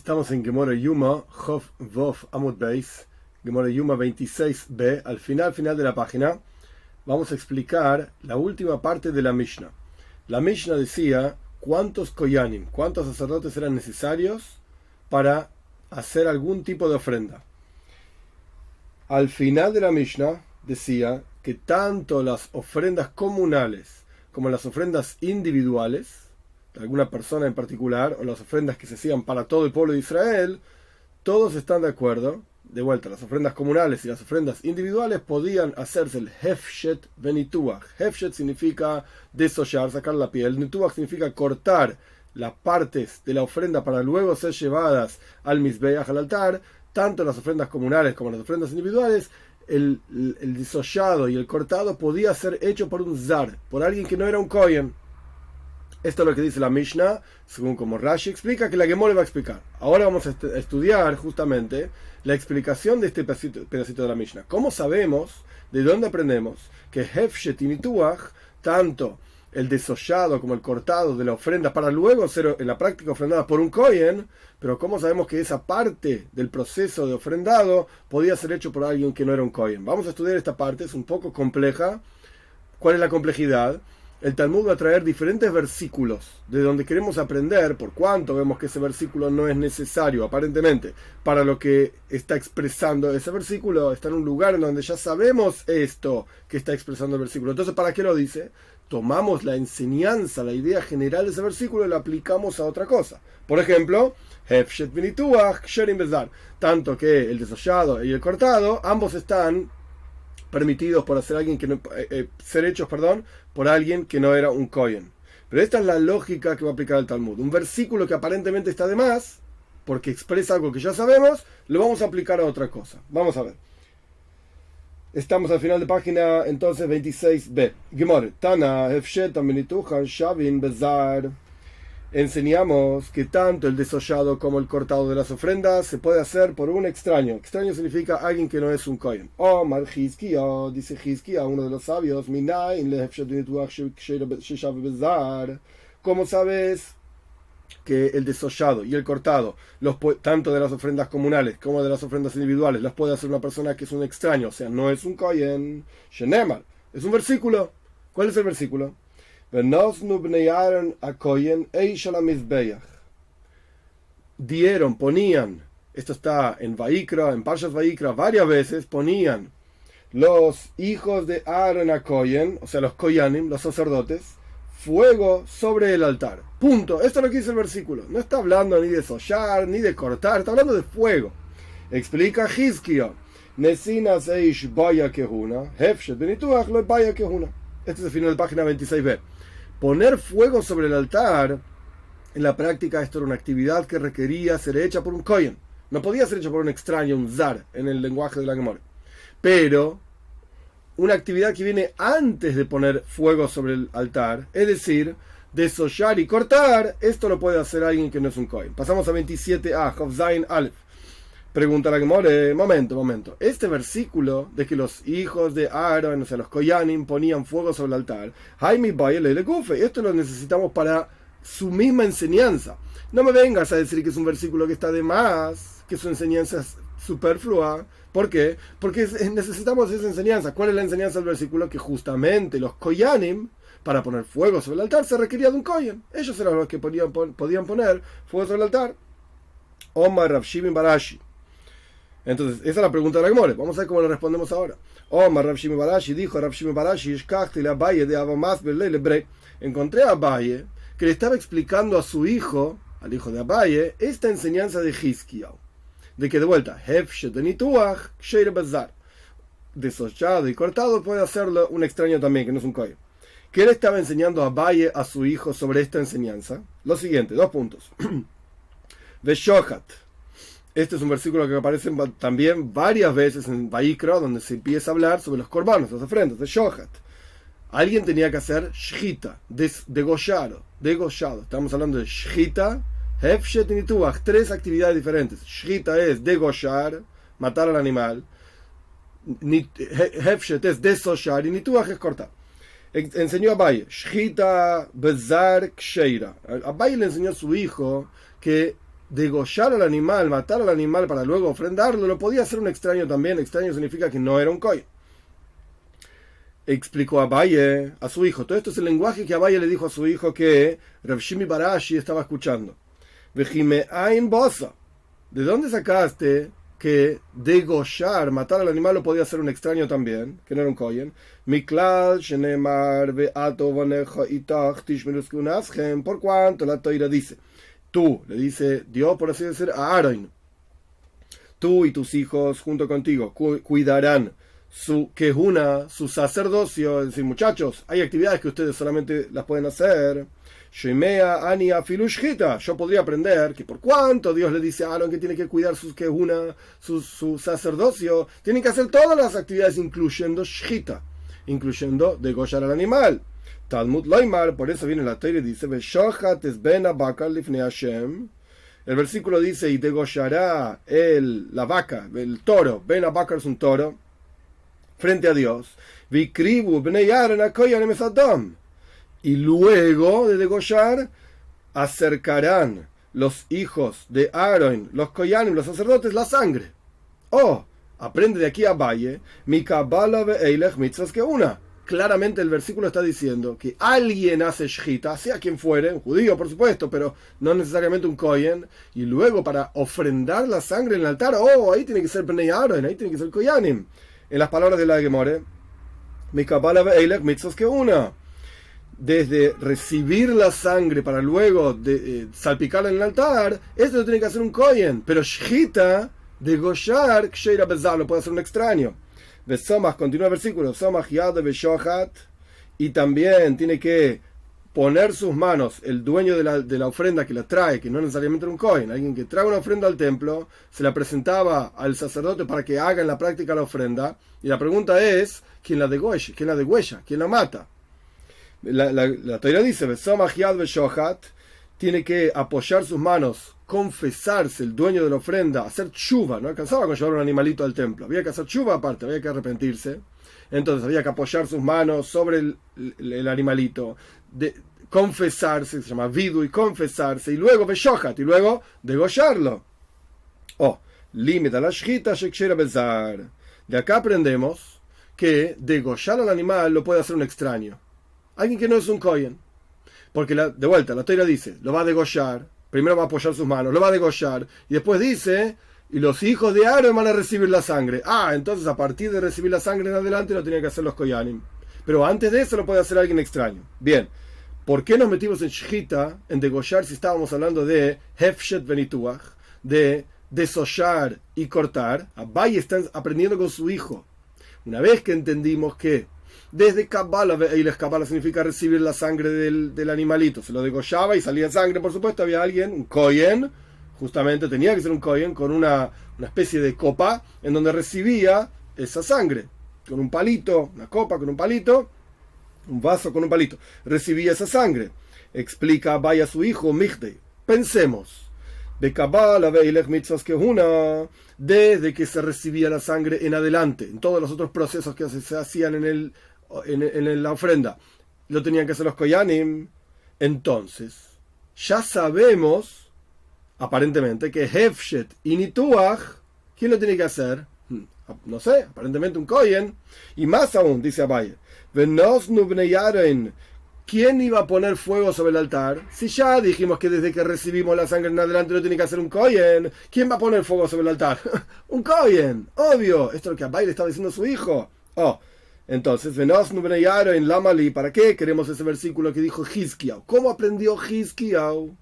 Estamos en Gemara Yuma, Chof Vov Amud Beis, Gemara Yuma 26b. Al final de la página, vamos a explicar la última parte de la Mishnah. La Mishnah decía cuántos koyanim, cuántos sacerdotes eran necesarios para hacer algún tipo de ofrenda. Al final de la Mishnah decía que tanto las ofrendas comunales como las ofrendas individuales de alguna persona en particular, o las ofrendas que se hacían para todo el pueblo de Israel, todos están de acuerdo. De vuelta, las ofrendas comunales y las ofrendas individuales podían hacerse el hefshet benituach. Hefshet significa desollar, sacar la piel. Nituach significa cortar las partes de la ofrenda para luego ser llevadas al mizbeach, al altar. Tanto las ofrendas comunales como las ofrendas individuales, el desollado y el cortado podía ser hecho por un zar, por alguien que no era un kohen. Esto es lo que dice la Mishnah, según como Rashi explica, que la Gemara va a explicar. Ahora vamos a estudiar justamente la explicación de este pedacito de la Mishnah. ¿Cómo sabemos, de dónde aprendemos que Hefshet y Nituach, tanto el desollado como el cortado de la ofrenda para luego ser en la práctica ofrendada por un kohen, pero cómo sabemos que esa parte del proceso de ofrendado podía ser hecho por alguien que no era un kohen? Vamos a estudiar esta parte, es un poco compleja. ¿Cuál es la complejidad? El Talmud va a traer diferentes versículos de donde queremos aprender por cuánto vemos que ese versículo no es necesario, aparentemente, para lo que está expresando ese versículo. Está en un lugar en donde ya sabemos esto que está expresando el versículo. Entonces, ¿para qué lo dice? Tomamos la enseñanza, la idea general de ese versículo y la aplicamos a otra cosa. Por ejemplo, Hefshet benituach ksherim bezar. Tanto que el desollado y el cortado, ambos están permitidos por hacer alguien que no, ser hechos, por alguien que no era un kohen. Pero esta es la lógica que va a aplicar el Talmud. Un versículo que aparentemente está de más, porque expresa algo que ya sabemos, lo vamos a aplicar a otra cosa. Vamos a ver. Estamos al final de página, entonces, 26b. Gemara, Tana, Hefshet, Amenituchan, Shavin, Bezar. Enseñamos que tanto el desollado como el cortado de las ofrendas se puede hacer por un extraño. Extraño significa alguien que no es un kohen. Omar Hizkia, dice Hizkia, uno de los sabios, ¿cómo sabes que el desollado y el cortado, tanto de las ofrendas comunales como de las ofrendas individuales, las puede hacer una persona que es un extraño? O sea, no es un kohen. Shenemar, es un versículo. ¿Cuál es el versículo? Ponían, esto está en Vaikra, en Parshas Vaikra, varias veces ponían los hijos de Aaron a Kohen, o sea, los Koyanim, los sacerdotes, fuego sobre el altar. Punto. Esto es lo que dice el versículo. No está hablando ni de sollar, ni de cortar, está hablando de fuego. Explica Hizkia. Nesinas eish baya kehuna, hefshet benituach lo baya kehuna. Este es el final de página 26b. Poner fuego sobre el altar, en la práctica esto era una actividad que requería ser hecha por un kohen. No podía ser hecha por un extraño, un zar, en el lenguaje de la Gemara. Pero una actividad que viene antes de poner fuego sobre el altar, es decir, desollar y cortar, esto lo puede hacer alguien que no es un kohen. Pasamos a 27a, Chof Zayin Aleph. Pregunta la Gemara, momento. Este versículo de que los hijos de Aaron, o sea, los Koyanim, ponían fuego sobre el altar, esto lo necesitamos para su misma enseñanza. No me vengas a decir que es un versículo que está de más, que su enseñanza es superflua. ¿Por qué? Porque necesitamos esa enseñanza. ¿Cuál es la enseñanza del versículo? Que justamente los Koyanim, para poner fuego sobre el altar, se requería de un Kohen. Ellos eran los que podían poner fuego sobre el altar. Omar Rav Shimon Barashi. Entonces, esa es la pregunta de la Gemara. Vamos a ver cómo le respondemos ahora. Omar Rav Shimon Barashi dijo, Rav Shimon Barashi, encontré a Abaye que le estaba explicando a su hijo, al hijo de Abaye, esta enseñanza de Hizkia, de que de vuelta, Hefshet benituach ksheir bezar, desollado y cortado puede hacerlo un extraño también, que no es un kohen. ¿Qué le estaba enseñando a Abaye a su hijo sobre esta enseñanza? Lo siguiente, 2 puntos. Veshohat. Este es un versículo que aparece también varias veces en Vaikra, donde se empieza a hablar sobre los corbanos, las ofrendas, de Shohat. Alguien tenía que hacer shchita, degollado. Estamos hablando de shchita, hefshet y nituach, 3 actividades diferentes. Shchita es degollar, matar al animal. Hefshet es desollar y nituach es cortar. Enseñó a Abaye, shchita bezar ksheira. Abaye le enseñó a su hijo que degollar al animal, matar al animal para luego ofrendarlo, lo podía hacer un extraño también. Extraño significa que no era un kohen. Explicó Abaye a su hijo. Todo esto es el lenguaje que Abaye le dijo a su hijo que Rav Shimi bar Ashi estaba escuchando. Vejime ain bosa. ¿De dónde sacaste que degollar, matar al animal, lo podía hacer un extraño también, que no era un kohen? Miklal shenemar ve'ato vanecha itach tishmerus kunashem. Por cuanto la Toira dice, tú, le dice Dios, por así decir, a Aaron, tú y tus hijos junto contigo cuidarán su kehuna, su sacerdocio. Es decir, muchachos, hay actividades que ustedes solamente las pueden hacer. Shemea ania filushita. Yo podría aprender que por cuanto Dios le dice a Aaron que tiene que cuidar su kehuna, su sacerdocio, tienen que hacer todas las actividades, incluyendo shita, incluyendo degollar al animal. Talmud Loimar, por eso viene la Torah y dice, Veshohat es ben abakar lifnei Hashem. El versículo dice, y degollará la vaca, el toro, ben abakar es un toro, frente a Dios. Vikribu bnei Aaron akoyanim es Adam. Y luego de degollar, acercarán los hijos de Aaron, los koyanim, los sacerdotes, la sangre. Aprende de aquí a Valle, mi kabbalah ve'eilech mitzvos que una. Claramente el versículo está diciendo que alguien hace shchita, sea quien fuere, un judío por supuesto, pero no necesariamente un kohen, y luego para ofrendar la sangre en el altar, ahí tiene que ser bnei Aaron, ahí tiene que ser koyanim. En las palabras de la Gemore, mi kabbalah ve'eilech mitzvos que una. Desde recibir la sangre para luego salpicarla en el altar, esto lo tiene que hacer un kohen, pero shchita, degollar, ksheira bezar, lo puede hacer un extraño. Vesomach, continúa el versículo, Somach yad veshohat, y también tiene que poner sus manos, el dueño de la ofrenda que la trae, que no necesariamente era un kohen, alguien que trae una ofrenda al templo, se la presentaba al sacerdote para que haga en la práctica la ofrenda, y la pregunta es, ¿quién la degüella? ¿Quién la mata? La Torah dice, Vesomach yad veshohat, tiene que apoyar sus manos, confesarse, el dueño de la ofrenda, hacer tshuva. No alcanzaba con llevar un animalito al templo, había que hacer tshuva aparte, había que arrepentirse. Entonces había que apoyar sus manos sobre el animalito, confesarse, se llama vidu, y confesarse, y luego veshohat, y luego degollarlo. Limita la shchita shekshera bezar. De acá aprendemos que degollar al animal lo puede hacer un extraño, alguien que no es un kohen. Porque de vuelta, la Torah dice, lo va a degollar, primero va a apoyar sus manos, lo va a degollar, y después dice, y los hijos de Aaron van a recibir la sangre. Entonces a partir de recibir la sangre en adelante lo tienen que hacer los koyanim. Pero antes de eso lo puede hacer alguien extraño. Bien, ¿por qué nos metimos en shchita, en degollar, si estábamos hablando de hefshet benituach, de desollar y cortar? Abaye está aprendiendo con su hijo. Una vez que entendimos que desde Kabbalah, y la Kabbalah significa recibir la sangre del animalito, se lo degollaba y salía sangre, por supuesto, había alguien, un kohen, justamente tenía que ser un kohen, con una especie de copa en donde recibía esa sangre, con un palito, una copa con un palito, un vaso con un palito, recibía esa sangre. Explica vaya a su hijo, Mihdei, pensemos, de Kabbalah veilech mitzvos que una, desde que se recibía la sangre en adelante, en todos los otros procesos que se hacían en la ofrenda, lo tenían que hacer los koyanim. Entonces ya sabemos aparentemente que hefshet y nituach, ¿quién lo tiene que hacer? No sé, aparentemente un kohen. Y más aún, dice Abaye, venosnu bnei Aaron, ¿quién iba a poner fuego sobre el altar? Si ya dijimos que desde que recibimos la sangre en adelante lo tiene que hacer un kohen, ¿quién va a poner fuego sobre el altar? Un kohen, obvio. Esto es lo que Abaye le estaba diciendo a su hijo. Entonces, venosnu bnei Aaron lamali, ¿para qué queremos ese versículo que dijo Hizkiyahu? ¿Cómo aprendió Hizkiyahu?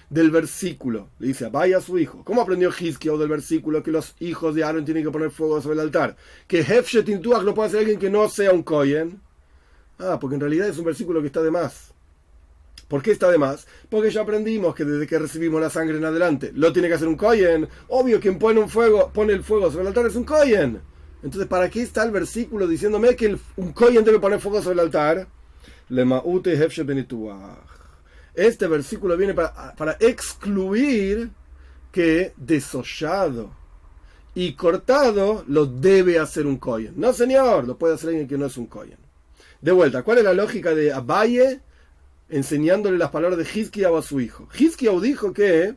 Del versículo, le dice Abaye a su hijo, ¿cómo aprendió Hizkiyahu del versículo que los hijos de Aaron tienen que poner fuego sobre el altar? Que hefshet y nituach lo puede hacer alguien que no sea un kohen. Porque en realidad es un versículo que está de más. ¿Por qué está de más? Porque ya aprendimos que desde que recibimos la sangre en adelante lo tiene que hacer un kohen. Obvio, quien pone el fuego sobre el altar es un kohen. Entonces, ¿para qué está el versículo diciéndome que un kohen debe poner fuego sobre el altar? Lema'ute hefshet benituach. Este versículo viene para excluir que desollado y cortado lo debe hacer un kohen. No, señor, lo puede hacer alguien que no es un kohen. De vuelta, ¿cuál es la lógica de Abaye enseñándole las palabras de Hizkiyahu a su hijo? Hizkiyahu dijo que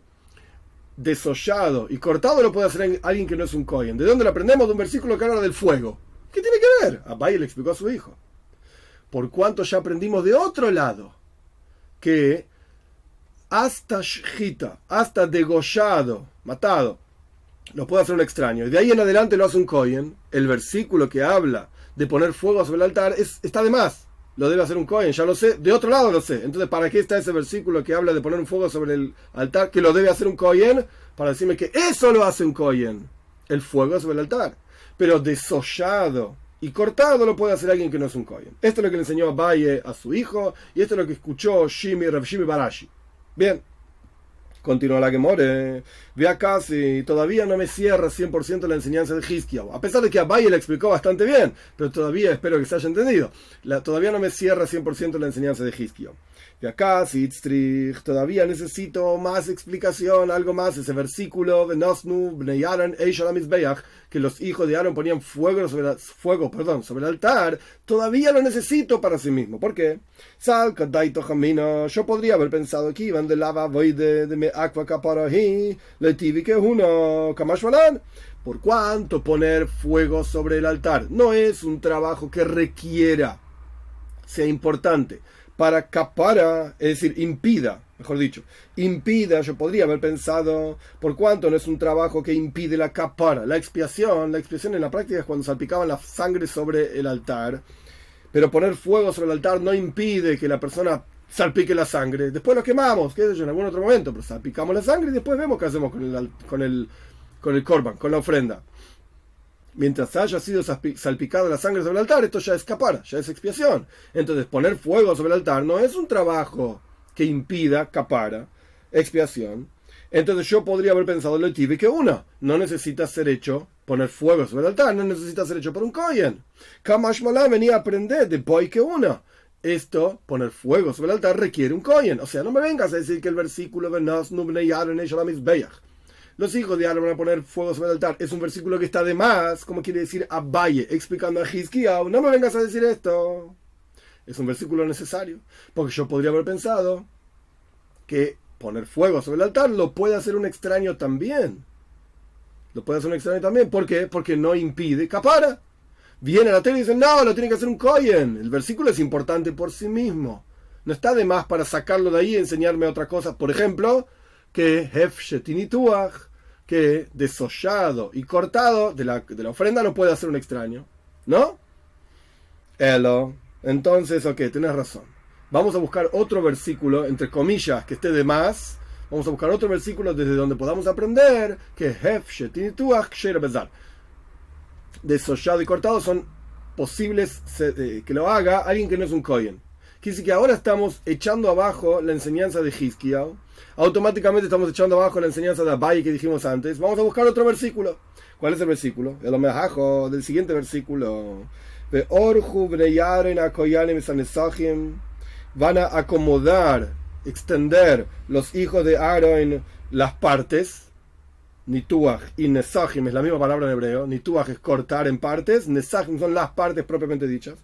desollado y cortado lo puede hacer alguien que no es un Cohen. ¿De dónde lo aprendemos? De un versículo que habla del fuego. ¿Qué tiene que ver? Abaye le explicó a su hijo. Por cuanto ya aprendimos de otro lado que hasta shchita, hasta degollado, matado, lo puede hacer un extraño. Y de ahí en adelante lo hace un Cohen. El versículo que habla de poner fuego sobre el altar está de más. Lo debe hacer un Cohen, ya lo sé. De otro lado lo sé. Entonces, ¿para qué está ese versículo que habla de poner un fuego sobre el altar? Que lo debe hacer un Cohen. Para decirme que eso lo hace un Cohen. El fuego sobre el altar. Pero desollado y cortado lo puede hacer alguien que no es un Cohen. Esto es lo que le enseñó Abaye a su hijo. Y esto es lo que escuchó Rav Shimi Barashi. Bien. Continúa la Gemore. Ve acá si todavía no me cierra 100% la enseñanza de Hizkiyahu. A pesar de que Abaye le explicó bastante bien, pero todavía espero que se haya entendido. Todavía no me cierra 100% la enseñanza de Hizkiyahu. Y acá, si todavía necesito más explicación, algo más, ese versículo, que los hijos de Aaron ponían fuego sobre el altar, todavía lo necesito para sí mismo. ¿Por qué? Yo podría haber pensado que iban de lava voide de me aqua caparahi, le tivi que uno, kamashwalan. Por cuanto poner fuego sobre el altar no es un trabajo que requiera, sea importante, para capara, es decir, impida, yo podría haber pensado, por cuanto no es un trabajo que impide la capara, la expiación en la práctica es cuando salpicaban la sangre sobre el altar, pero poner fuego sobre el altar no impide que la persona salpique la sangre, después lo quemamos, qué sé yo, en algún otro momento, pero salpicamos la sangre y después vemos qué hacemos con el korban, con la ofrenda. Mientras haya sido salpicada la sangre sobre el altar, esto ya es capara, ya es expiación. Entonces, poner fuego sobre el altar no es un trabajo que impida capara, expiación. Entonces, yo podría haber pensado lo tive que uno no necesita ser hecho, poner fuego sobre el altar, no necesita ser hecho por un Cohen. Kamash Malá venía a aprender de boy que uno. Esto, poner fuego sobre el altar, requiere un Cohen. O sea, no me vengas a decir que el versículo los hijos de Aaron van a poner fuego sobre el altar es un versículo que está de más, como quiere decir Abaye, explicando a Hizkiyahu. No me vengas a decir esto. Es un versículo necesario, porque yo podría haber pensado que poner fuego sobre el altar lo puede hacer un extraño también. ¿Por qué? Porque no impide capara. Viene la tele y dice, no, lo tiene que hacer un Cohen. El versículo es importante por sí mismo. No está de más para sacarlo de ahí y enseñarme otra cosa. Por ejemplo, que que desollado y cortado de la ofrenda no puede hacer un extraño, ¿no? Entonces, ok, tenés razón. Vamos a buscar otro versículo, entre comillas, que esté de más. Vamos a buscar otro versículo desde donde podamos aprender que desollado y cortado son posibles que lo haga alguien que no es un Cohen. Quiere decir que ahora estamos echando abajo la enseñanza de Hizkiyahu. Automáticamente estamos echando abajo la enseñanza de Abaye que dijimos antes. Vamos a buscar otro versículo. ¿Cuál es el versículo? El homenaje del siguiente versículo. Van a acomodar, extender los hijos de Aaron las partes. Nituach y Nesachim es la misma palabra en hebreo. Nituach es cortar en partes. Nesachim son las partes propiamente dichas.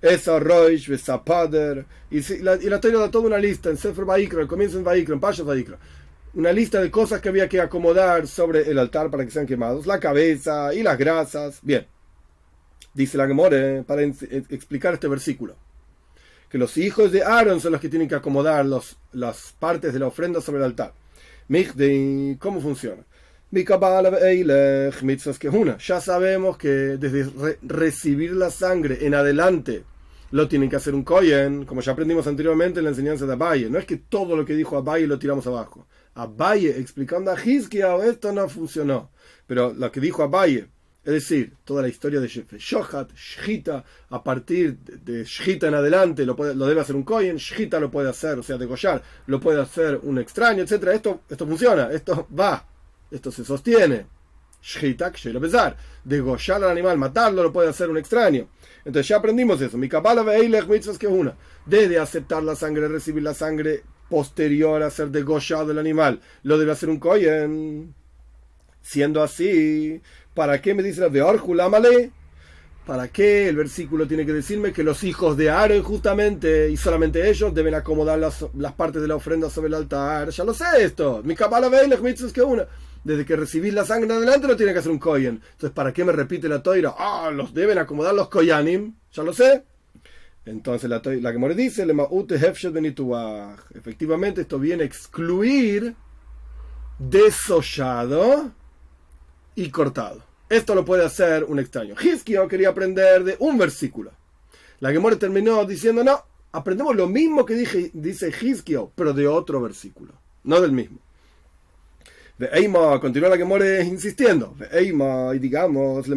Esa Roish, Vesapader, y la Torah da toda una lista en Sefer Vayikra, al comienzo en Vayikra, en Pashas Vayikra, una lista de cosas que había que acomodar sobre el altar para que sean quemados, la cabeza y las grasas. Bien, dice la Gemore para explicar este versículo, que los hijos de Aaron son los que tienen que acomodar las partes de la ofrenda sobre el altar. ¿Cómo funciona? Ya sabemos que desde recibir la sangre en adelante lo tienen que hacer un Cohen, como ya aprendimos anteriormente en la enseñanza de Abaye. No es que todo lo que dijo Abaye lo tiramos abajo. Abaye explicando a Hizkiyahu, esto no funcionó. Pero lo que dijo Abaye, es decir, toda la historia de Shohat, Shchita, a partir de Shchita en adelante lo debe hacer un Cohen, Shchita lo puede hacer, o sea, degollar, lo puede hacer un extraño, etc. Esto funciona, esto va. Esto se sostiene. Shchita, pesar. Degollar al animal, matarlo, lo puede hacer un extraño. Entonces ya aprendimos eso. Mi kabbalah ve'eilech mitzvos que una. Desde aceptar la sangre, recibir la sangre posterior a ser degollado el animal, lo debe hacer un Cohen. Siendo así, ¿para qué me dice la de Orjulámale? ¿Para qué el versículo tiene que decirme que los hijos de Aarón justamente y solamente ellos deben acomodar las partes de la ofrenda sobre el altar? Ya lo sé esto. Mi cabala veilech mitzvos que una. Desde que recibís la sangre en adelante no tiene que hacer un kohen. Entonces, ¿para qué me repite la toira? Los deben acomodar los koyanim. Ya lo sé. Entonces la Gemara dice, efectivamente esto viene a excluir desollado y cortado. Esto lo puede hacer un extraño. Hizkiyahu quería aprender de un versículo. La Gemara terminó diciendo, no, aprendemos lo mismo que dice Hizkiyahu, pero de otro versículo, no del mismo. Continúa la Gemara insistiendo. Y digamos,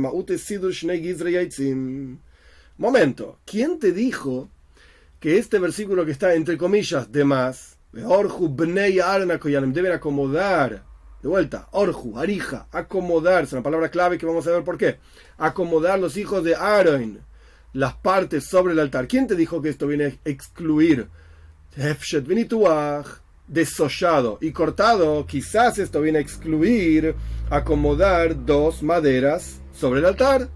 momento, ¿quién te dijo que este versículo que está entre comillas de más, deben acomodar, de vuelta, orju, arija, acomodar, es una palabra clave que vamos a ver por qué, acomodar los hijos de Aarón, las partes sobre el altar? ¿Quién te dijo que esto viene a excluir desollado y cortado? Quizás esto viene a excluir acomodar dos maderas sobre el altar.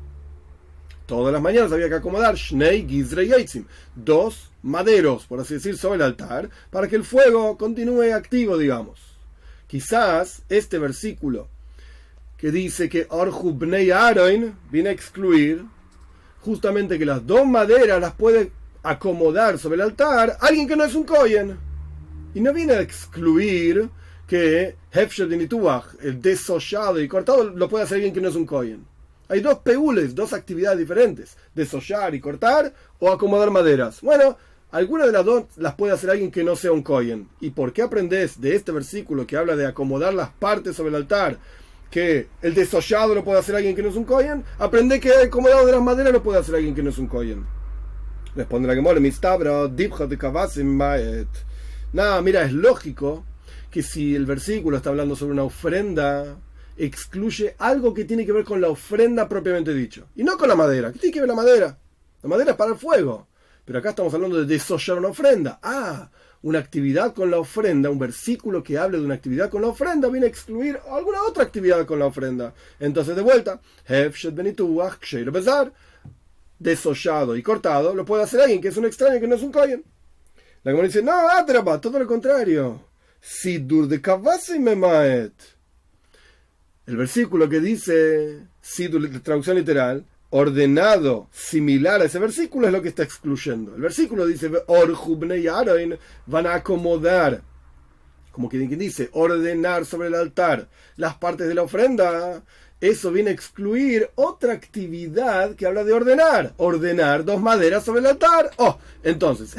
Todas las mañanas había que acomodar Shnei Gizrei Eitzim, dos maderos, por así decir, sobre el altar, para que el fuego continúe activo, digamos. Quizás este versículo que dice que Orju Bnei Aaron viene a excluir justamente que las dos maderas las puede acomodar sobre el altar alguien que no es un kohen. Y no viene a excluir que Hefshet Nituach, el desollado y cortado, lo puede hacer alguien que no es un kohen. Hay dos peules, dos actividades diferentes: desollar y cortar, o acomodar maderas. Bueno, alguna de las dos las puede hacer alguien que no sea un kohen. ¿Y por qué aprendes de este versículo que habla de acomodar las partes sobre el altar que el desollado lo puede hacer alguien que no es un kohen? Aprende que el acomodado de las maderas lo puede hacer alguien que no es un kohen. Responde la Gemara, mistabra dibcha de kavasim maet. Nada, mira, es lógico que si el versículo está hablando sobre una ofrenda, excluye algo que tiene que ver con la ofrenda propiamente dicho, y no con la madera. ¿Qué tiene que ver la madera? La madera es para el fuego, pero acá estamos hablando de desollar una ofrenda. Una actividad con la ofrenda, un versículo que hable de una actividad con la ofrenda viene a excluir alguna otra actividad con la ofrenda. Entonces, de vuelta, desollado y cortado lo puede hacer alguien que es un extraño, que no es un kohen. La Gemara dice, no, Adraba, todo lo contrario. Sidur de kavasi memaet. El versículo que dice, Sidur, traducción literal, ordenado, similar a ese versículo, es lo que está excluyendo. El versículo dice, Orju bnei Aaron, van a acomodar, como quien dice, ordenar sobre el altar las partes de la ofrenda. Eso viene a excluir otra actividad que habla de ordenar dos maderas sobre el altar. Entonces,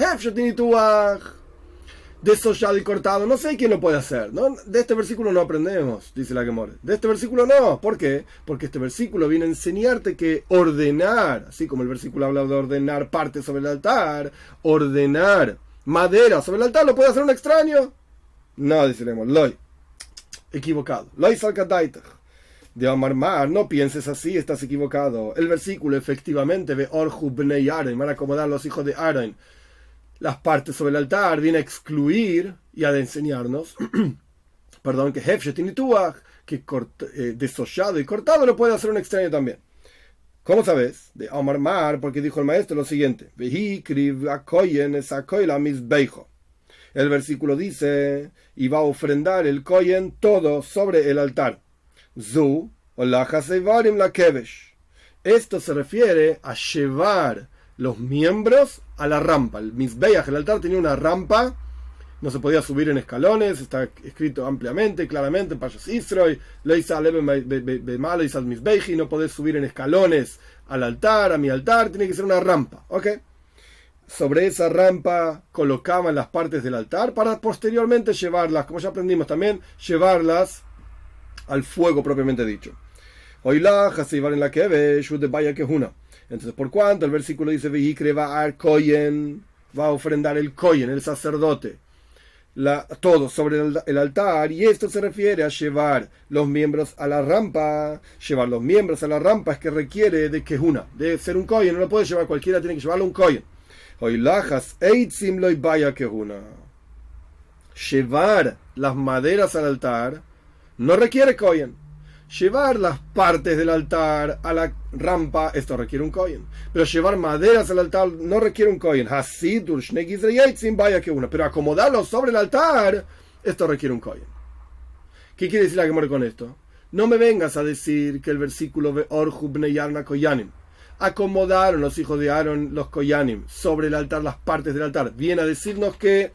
desollado y cortado, no sé quién lo puede hacer, ¿no? De este versículo no aprendemos, dice la Gemara. De este versículo no. ¿Por qué? Porque este versículo viene a enseñarte que ordenar, así como el versículo habla de ordenar partes sobre el altar, ordenar madera sobre el altar lo puede hacer un extraño. No, dice la Gemara, loy, equivocado. Loy salkadaitach. De Omar Mar, no pienses así, estás equivocado. El versículo efectivamente ve Orju bnei Aaron, van a acomodar los hijos de Aaron las partes sobre el altar, viene a excluir y a enseñarnos perdón, que Hefshet Nituach, que desollado y cortado lo puede hacer un extraño también. ¿Cómo sabes? De Omar Mar, porque dijo el maestro lo siguiente: el versículo dice, y va a ofrendar el kohen todo sobre el altar. Zu, la kevesh. Esto se refiere a llevar los miembros a la rampa. El Mizbeach, el altar, tenía una rampa, no se podía subir en escalones, está escrito ampliamente, claramente en Pashas Israel, no podés subir en escalones al altar, a mi altar, tiene que ser una rampa, ¿ok? Sobre esa rampa colocaban las partes del altar para posteriormente llevarlas, como ya aprendimos también, llevarlas al fuego propiamente dicho. Entonces, por cuanto el versículo dice, va a ofrendar el kohen, el sacerdote, todo sobre el altar, y esto se refiere a llevar los miembros a la rampa. Llevar los miembros a la rampa es que requiere de kehuna, de ser un kohen, no lo puede llevar cualquiera, tiene que llevarlo un kohen. Llevar las maderas al altar no requiere kohen. Llevar las partes del altar a la rampa, esto requiere un kohen. Pero llevar maderas al altar no requiere un kohen. Pero acomodarlo sobre el altar, esto requiere un kohen. ¿Qué quiere decir la Gemara con esto? No me vengas a decir que el versículo de Orhu bnei Yarna koyanim, acomodaron los hijos de Aarón los koyanim sobre el altar, las partes del altar. Viene a decirnos que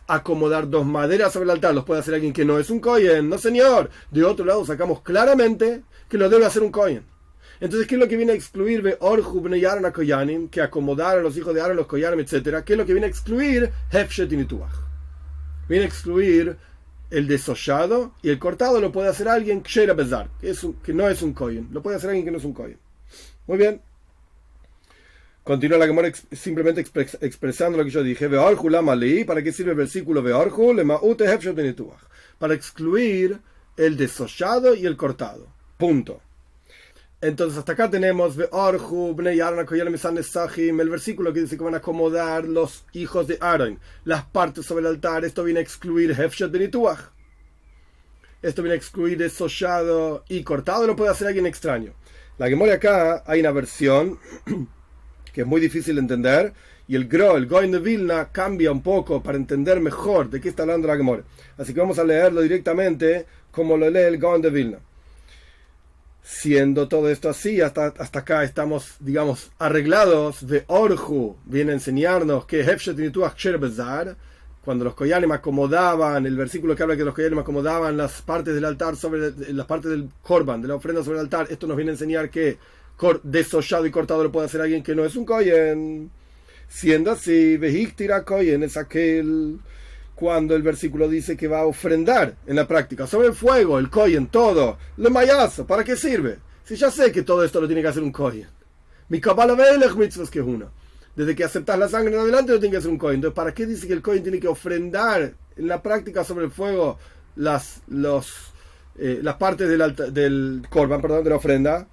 acomodar dos maderas sobre el altar los puede hacer alguien que no es un kohen. No, señor. De otro lado sacamos claramente que lo debe hacer un kohen. Entonces, ¿qué es lo que viene a excluir de Orhu bnei Yarna koyanim? Que acomodaron los hijos de Aarón los koyanim, etc. ¿Qué es lo que viene a excluir? Hefshet y nituach. Viene a excluir el desollado, y el cortado lo puede hacer alguien que no es un kohen. Lo puede hacer alguien que no es un kohen. Muy bien. Continúa la Gemara simplemente expresando lo que yo dije. ¿Para qué sirve el versículo? Para excluir el desollado y el cortado. Punto. Entonces hasta acá tenemos el versículo que dice que van a acomodar los hijos de Aarón las partes sobre el altar. Esto viene a excluir Hefshet benituach. Esto viene a excluir desollado y cortado. Lo puede hacer alguien extraño. La Gemara acá hay una versión que es muy difícil de entender, y el Gaon de Vilna cambia un poco para entender mejor de qué está hablando la Gemara. Así que vamos a leerlo directamente como lo lee el Gaon de Vilna. Siendo todo esto así, hasta acá estamos, digamos, arreglados. De Orhu viene a enseñarnos que Hefshet nituach ksher bezar, cuando los koyanim acomodaban, el versículo que habla que los koyanim acomodaban las partes del altar sobre las partes del korban, de la ofrenda sobre el altar, esto nos viene a enseñar que desollado y cortado lo puede hacer alguien que no es un kohen. Siendo así, vejiktira kohen es aquel cuando el versículo dice que va a ofrendar en la práctica sobre el fuego, el kohen, todo, le mayazo, ¿para qué sirve? Si ya sé que todo esto lo tiene que hacer un kohen. Mi kabbalah ve'elech mitzvos que es una. Desde que aceptas la sangre en adelante lo tiene que hacer un kohen. Entonces, ¿para qué dice que el kohen tiene que ofrendar en la práctica sobre el fuego las partes del korban, de la ofrenda?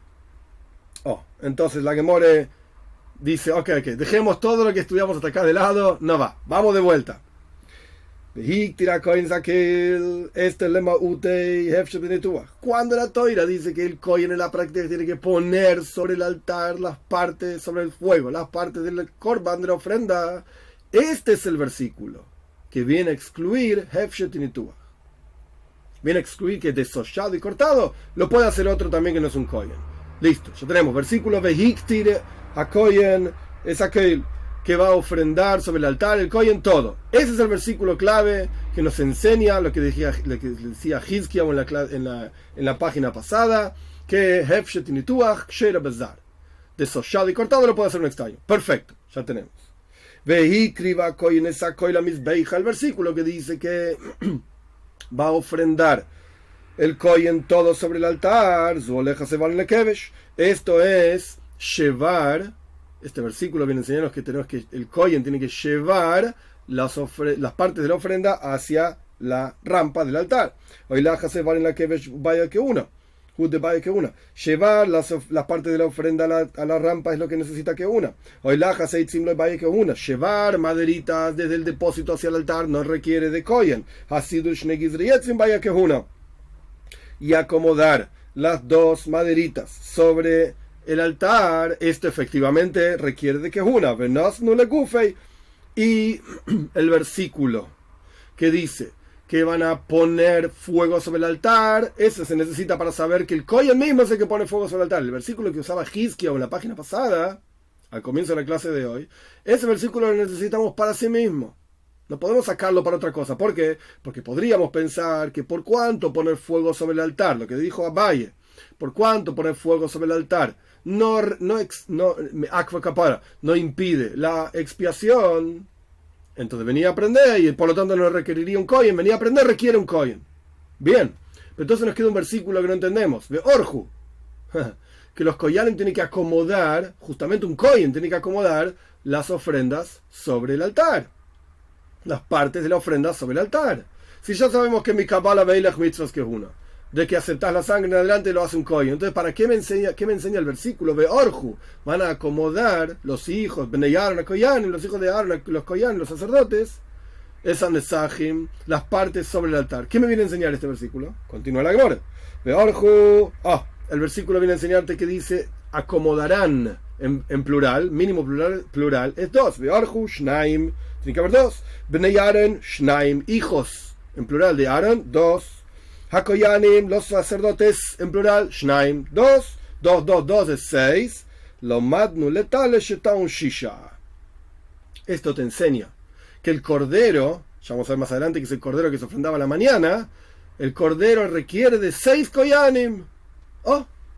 Entonces la Gemara dice, ok, dejemos todo lo que estudiamos hasta acá de lado, no va, vamos de vuelta. Cuando la Toira dice que el kohen en la práctica tiene que poner sobre el altar las partes, sobre el fuego, las partes del korban, de la ofrenda, este es el versículo que viene a excluir Hefshet y Nituach. Viene a excluir que desollado y cortado lo puede hacer otro también que no es un kohen. Listo, ya tenemos versículo Vehiktir a kohen es aquel que va a ofrendar sobre el altar, el kohen, todo. Ese es el versículo clave que nos enseña lo que decía Hizkia en la página pasada, que Hefshet y Nituach ksher bezar. Desollado y cortado lo puede hacer un extraño. Perfecto, ya tenemos. Vehikriva kohen es aquel misbeija, el versículo que dice que va a ofrendar el kohen todo sobre el altar. Esto es llevar. Este versículo viene a enseñarnos que el kohen tiene que llevar las partes de la ofrenda hacia la rampa del altar. Llevar las partes de la ofrenda a la rampa es lo que necesita que una. Llevar maderitas desde el depósito hacia el altar no requiere de kohen. Y acomodar las dos maderitas sobre el altar, esto efectivamente requiere de que una. Y el versículo que dice que van a poner fuego sobre el altar, eso se necesita para saber que el kohen mismo es el que pone fuego sobre el altar. El versículo que usaba Hizkia en la página pasada, al comienzo de la clase de hoy, ese versículo lo necesitamos para sí mismo. No podemos sacarlo para otra cosa. ¿Por qué? Porque podríamos pensar que por cuánto poner fuego sobre el altar, lo que dijo Abaye, por cuánto poner fuego sobre el altar, no impide la expiación, entonces venía a aprender y por lo tanto no requeriría un kohen. Venía a aprender requiere un kohen. Bien, pero entonces nos queda un versículo que no entendemos, de Orhu, que los koyanim tienen que acomodar, justamente un kohen tiene que acomodar las ofrendas sobre el altar, las partes de la ofrenda sobre el altar. Si ya sabemos que mi kabbalah veilach mitzvos que es una, de que aceptas la sangre en adelante lo hace un kohen, entonces ¿para qué me enseña el versículo? Ve Orhu, van a acomodar los hijos, Bnei Aaron, los hijos de Aaron, los koyanim, los sacerdotes, es Nesajim, las partes sobre el altar. ¿Qué me viene a enseñar este versículo? Continúa la Gemara. El versículo viene a enseñarte que dice acomodarán en plural, mínimo plural, es dos. Veorju, Shnaim, tiene que haber dos. Bnei Aaron, Shnaim, hijos, en plural de Aaron, dos. Hakoyanim, los sacerdotes, en plural, Shnaim, dos. Dos es seis. Lo madnu letale shetaun shisha. Esto te enseña que el cordero, ya vamos a ver más adelante que es el cordero que se ofrendaba a la mañana, el cordero requiere de 6 koyanim.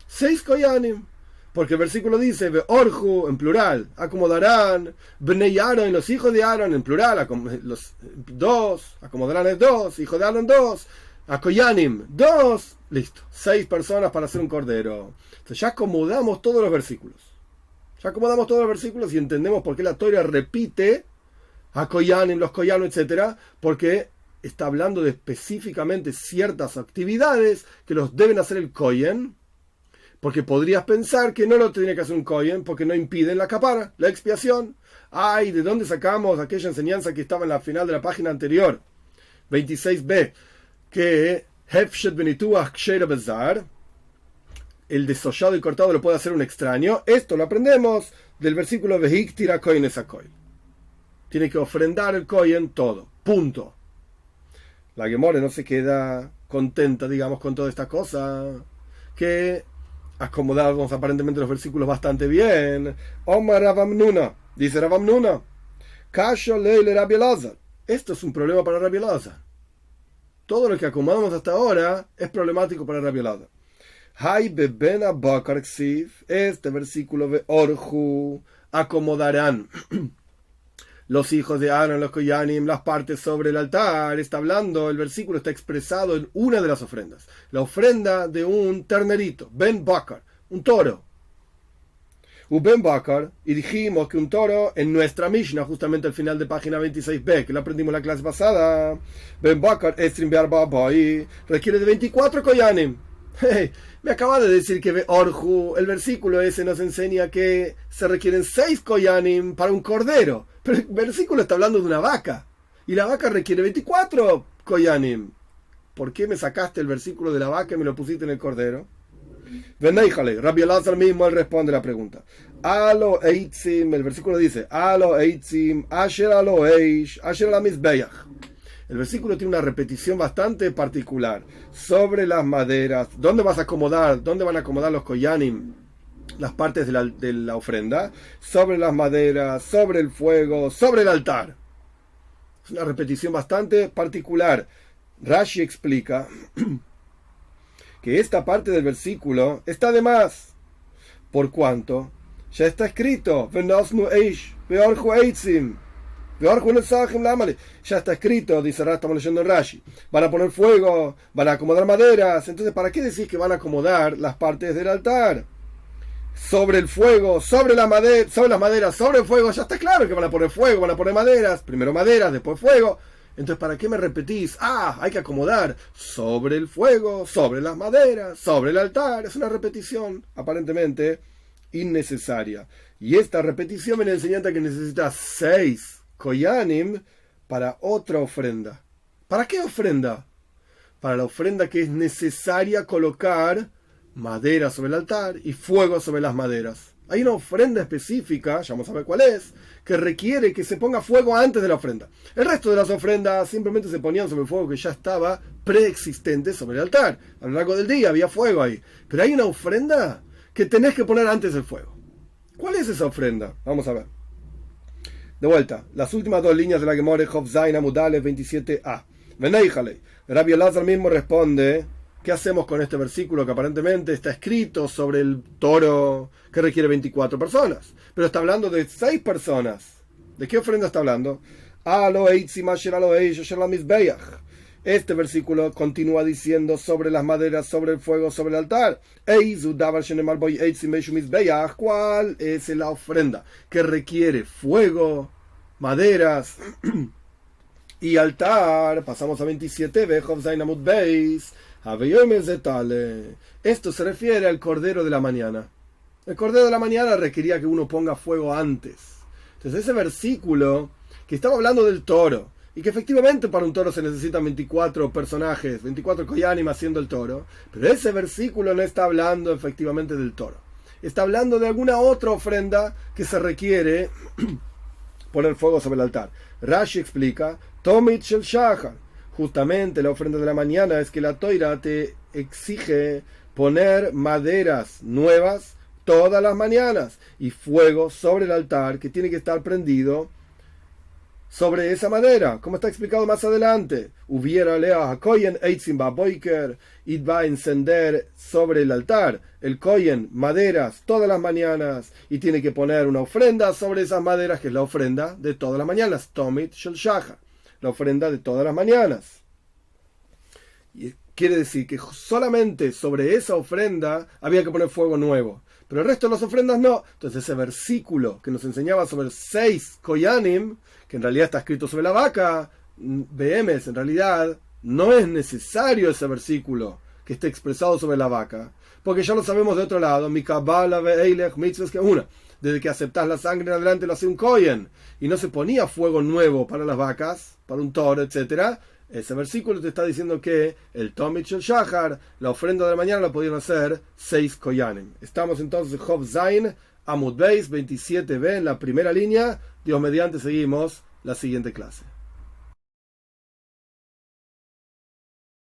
6 koyanim. Porque el versículo dice, Veorju, en plural, acomodarán, Bnei Aaron, los hijos de Aaron, en plural, los dos, acomodarán es dos, hijo de Aaron dos, Akoyanim, dos, listo, 6 personas para hacer un cordero. Entonces ya acomodamos todos los versículos. Y entendemos por qué la Torah repite a Koyanim, los Koyanim, etc. Porque está hablando de específicamente ciertas actividades que los deben hacer el Kohen. Porque podrías pensar que no lo tenía que hacer un Kohen porque no impiden la kapara, la expiación. Ay, ¿de dónde sacamos aquella enseñanza que estaba en la final de la página anterior? 26b, que Hefshet benituach ksheira bezar, el desollado y cortado lo puede hacer un extraño. Esto lo aprendemos del versículo Vehiktira Kohen Esakoil. Tiene que ofrendar el Kohen todo. Punto. La Gemara no se queda contenta, digamos, con toda esta cosa. Que acomodamos aparentemente los versículos bastante bien. Omar Rabamnuna. Dice Rabamnuna. Kasha leile Rabbi Elazar. Esto es un problema para Rabbi Elazar. Todo lo que acomodamos hasta ahora es problemático para Rabbi Elazar. Hay bebena bakar ksif. Este versículo de Orju acomodarán los hijos de Aaron, los Koyanim, las partes sobre el altar. Está hablando, el versículo está expresado en una de las ofrendas. La ofrenda de un ternerito, Ben Bakar, un toro. Ben Bakar, y dijimos que un toro en nuestra Mishnah, justamente al final de página 26b, que lo aprendimos en la clase pasada, Ben Bakar, Estrim Be'arba Boy, requiere de 24 Koyanim. Hey, me acaba de decir que Orju, el versículo ese nos enseña que se requieren 6 koyanim para un cordero. Pero el versículo está hablando de una vaca. Y la vaca requiere 24 koyanim. ¿Por qué me sacaste el versículo de la vaca y me lo pusiste en el cordero? Venéjale, Rabbi Elazar mismo él responde la pregunta. Alo eitzim, el versículo dice, Alo eitzim, asher alo eish, asher la mizbeach. El versículo tiene una repetición bastante particular sobre las maderas. ¿Dónde vas a acomodar? ¿Dónde van a acomodar los koyanim? Las partes de la ofrenda. Sobre las maderas, sobre el fuego, sobre el altar. Es una repetición bastante particular. Rashi explica que esta parte del versículo está de más. ¿Por cuánto? Ya está escrito. Venosnu eish, veorju eitzim. Ya está escrito, dice estamos leyendo en Rashi. Van a poner fuego, van a acomodar maderas. Entonces, ¿para qué decís que van a acomodar las partes del altar? Sobre el fuego, sobre las maderas, sobre el fuego. Ya está claro que van a poner fuego, van a poner maderas. Primero maderas, después fuego. Entonces, ¿para qué me repetís? Hay que acomodar sobre el fuego, sobre las maderas, sobre el altar. Es una repetición, aparentemente, innecesaria. Y esta repetición me enseña que necesitas 6 koyanim para otra ofrenda. ¿Para qué ofrenda? Para la ofrenda que es necesaria colocar madera sobre el altar y fuego sobre las maderas. Hay una ofrenda específica, ya vamos a ver cuál es, que requiere que se ponga fuego antes de la ofrenda. El resto de las ofrendas simplemente se ponían sobre el fuego que ya estaba preexistente sobre el altar. A lo largo del día había fuego ahí. Pero hay una ofrenda que tenés que poner antes del fuego. ¿Cuál es esa ofrenda? Vamos a ver. De vuelta, las últimas 2 líneas de la Gemara, Chof Zayin Amud Aleph 27a. Venéjale. Rabbi Elazar mismo responde, ¿qué hacemos con este versículo que aparentemente está escrito sobre el toro que requiere 24 personas? Pero está hablando de 6 personas. ¿De qué ofrenda está hablando? Este versículo continúa diciendo sobre las maderas, sobre el fuego, sobre el altar. ¿Cuál es la ofrenda que requiere fuego, maderas y altar? Pasamos a 27. Esto se refiere al cordero de la mañana. El cordero de la mañana requería que uno ponga fuego antes. Entonces ese versículo que estaba hablando del toro, y que efectivamente para un toro se necesitan 24 personajes, 24 koyanim haciendo el toro, pero ese versículo no está hablando efectivamente del toro. Está hablando de alguna otra ofrenda que se requiere poner fuego sobre el altar. Rashi explica, Tomit shel Shachar, justamente la ofrenda de la mañana es que la Toira te exige poner maderas nuevas todas las mañanas y fuego sobre el altar que tiene que estar prendido sobre esa madera, como está explicado más adelante. Hubiera lea a Koyen Eitzim Baboiker, y va a encender sobre el altar el Koyen maderas todas las mañanas y tiene que poner una ofrenda sobre esas maderas, que es la ofrenda de todas las mañanas, Tomit Shel Shachar, la ofrenda de todas las mañanas. Y quiere decir que solamente sobre esa ofrenda había que poner fuego nuevo, pero el resto de las ofrendas no. Entonces ese versículo que nos enseñaba sobre 6 koyanim, que en realidad está escrito sobre la vaca, BMs, en realidad no es necesario ese versículo que esté expresado sobre la vaca, porque ya lo sabemos de otro lado, mi kabbalah ve'eilech mitzvos que una, desde que aceptás la sangre en adelante lo hace un kohen, y no se ponía fuego nuevo para las vacas, para un toro, etcétera. Ese versículo te está diciendo que el Tomit Shel Shachar, la ofrenda de la mañana, la podían hacer 6 koyanim. Estamos entonces en Hov Zain, Amud Beis, 27b, en la primera línea. Dios mediante, seguimos la siguiente clase.